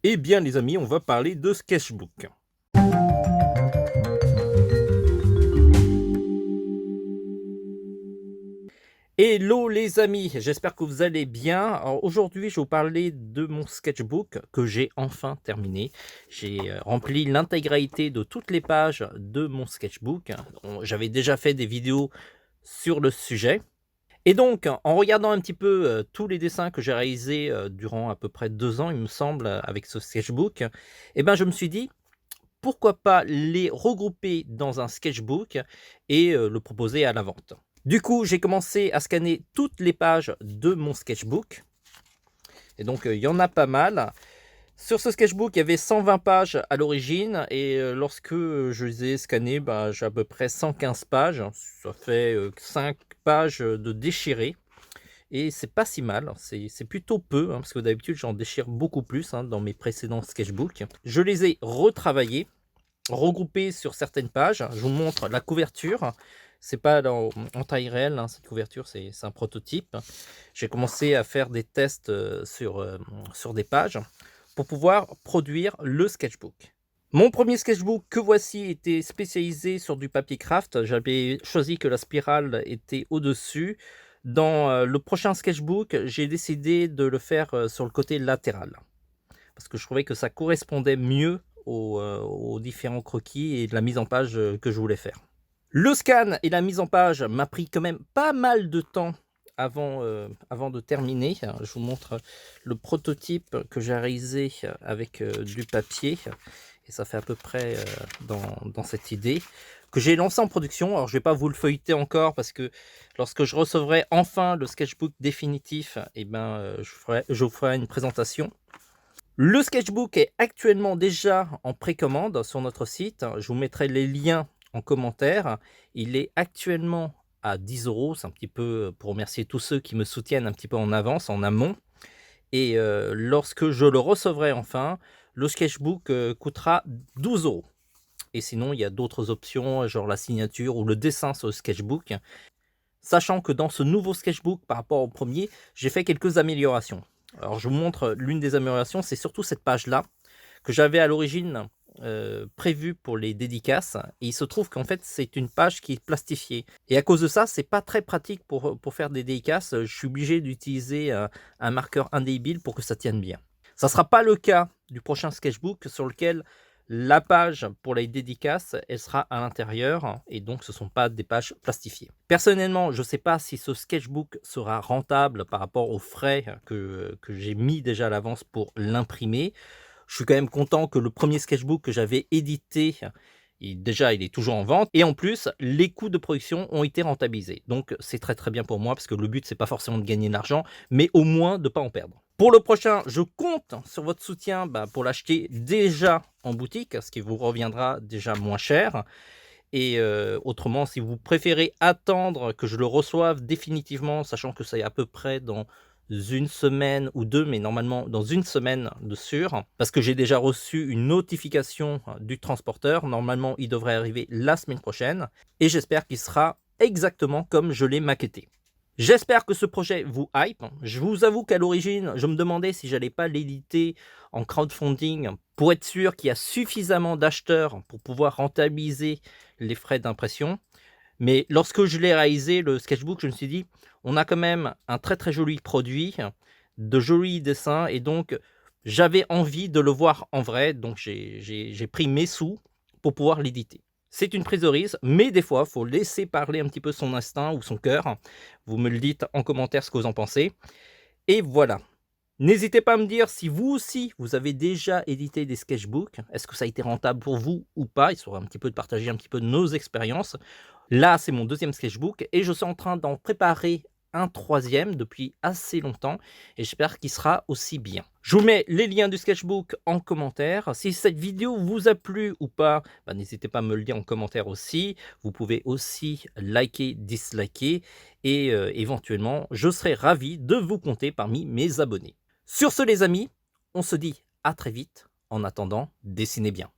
Eh bien les amis, on va parler de sketchbook. Hello les amis, j'espère que vous allez bien. Alors aujourd'hui, je vais vous parler de mon sketchbook que j'ai enfin terminé. J'ai rempli l'intégralité de toutes les pages de mon sketchbook. J'avais déjà fait des vidéos sur le sujet. Et donc, en regardant un petit peu tous les dessins que j'ai réalisés durant à peu près 2 ans, il me semble, avec ce sketchbook, eh ben, je me suis dit, pourquoi pas les regrouper dans un sketchbook et le proposer à la vente. Du coup, j'ai commencé à scanner toutes les pages de mon sketchbook. Et donc, il y en a pas mal. Sur ce sketchbook, il y avait 120 pages à l'origine. Et lorsque je les ai scannées, bah, j'ai à peu près 115 pages. Ça fait 5 pages de déchirées. Et c'est pas si mal, c'est plutôt peu, hein, parce que d'habitude j'en déchire beaucoup plus dans mes précédents sketchbooks. Je les ai retravaillés, regroupés sur certaines pages. Je vous montre la couverture. C'est pas en taille réelle, cette couverture, c'est un prototype. J'ai commencé à faire des tests sur des pages pour pouvoir produire le sketchbook. Mon premier sketchbook que voici était spécialisé sur du papier craft. J'avais choisi que la spirale était au-dessus. Dans le prochain sketchbook, j'ai décidé de le faire sur le côté latéral. Parce que je trouvais que ça correspondait mieux aux différents croquis et de la mise en page que je voulais faire. Le scan et la mise en page m'a pris quand même pas mal de temps avant de terminer. Alors, je vous montre le prototype que j'ai réalisé avec du papier. Et ça fait à peu près dans cette idée que j'ai lancé en production. Alors je ne vais pas vous le feuilleter encore parce que lorsque je recevrai enfin le sketchbook définitif, eh ben, je vous ferai une présentation. Le sketchbook est actuellement déjà en précommande sur notre site. Je vous mettrai les liens en commentaire. Il est actuellement à 10 €. C'est un petit peu pour remercier tous ceux qui me soutiennent un petit peu en avance, en amont. Et lorsque je le recevrai enfin, le sketchbook coûtera 12 €. Et sinon, il y a d'autres options, genre la signature ou le dessin sur le sketchbook. Sachant que dans ce nouveau sketchbook, par rapport au premier, j'ai fait quelques améliorations. Alors, je vous montre l'une des améliorations, c'est surtout cette page-là, que j'avais à l'origine prévue pour les dédicaces. Et il se trouve qu'en fait, c'est une page qui est plastifiée. Et à cause de ça, c'est pas très pratique pour faire des dédicaces. Je suis obligé d'utiliser un marqueur indélébile pour que ça tienne bien. Ça ne sera pas le cas du prochain sketchbook sur lequel la page pour les dédicaces, elle sera à l'intérieur et donc ce ne sont pas des pages plastifiées. Personnellement, je ne sais pas si ce sketchbook sera rentable par rapport aux frais que j'ai mis déjà à l'avance pour l'imprimer. Je suis quand même content que le premier sketchbook que j'avais édité, déjà il est toujours en vente et en plus les coûts de production ont été rentabilisés. Donc c'est très très bien pour moi parce que le but c'est pas forcément de gagner de l'argent mais au moins de ne pas en perdre. Pour le prochain, je compte sur votre soutien pour l'acheter déjà en boutique, ce qui vous reviendra déjà moins cher. Et autrement, si vous préférez attendre que je le reçoive définitivement, sachant que c'est à peu près dans une semaine ou 2, mais normalement dans une semaine de sûr, parce que j'ai déjà reçu une notification du transporteur. Normalement, il devrait arriver la semaine prochaine et j'espère qu'il sera exactement comme je l'ai maquetté. J'espère que ce projet vous hype. Je vous avoue qu'à l'origine, je me demandais si j'allais pas l'éditer en crowdfunding pour être sûr qu'il y a suffisamment d'acheteurs pour pouvoir rentabiliser les frais d'impression. Mais lorsque je l'ai réalisé, le sketchbook, je me suis dit, on a quand même un très très joli produit, de jolis dessins, et donc j'avais envie de le voir en vrai, donc j'ai pris mes sous pour pouvoir l'éditer. C'est une prise de risque, mais des fois, il faut laisser parler un petit peu son instinct ou son cœur. Vous me le dites en commentaire ce que vous en pensez. Et voilà. N'hésitez pas à me dire si vous aussi, vous avez déjà édité des sketchbooks. Est-ce que ça a été rentable pour vous ou pas? Il sera un petit peu de partager un petit peu nos expériences. Là, c'est mon deuxième sketchbook et je suis en train d'en préparer un troisième depuis assez longtemps et j'espère qu'il sera aussi bien. Je vous mets les liens du sketchbook en commentaire. Si cette vidéo vous a plu ou pas, n'hésitez pas à me le dire en commentaire aussi. Vous pouvez aussi liker, disliker et éventuellement, je serai ravi de vous compter parmi mes abonnés. Sur ce les amis, on se dit à très vite. En attendant, dessinez bien.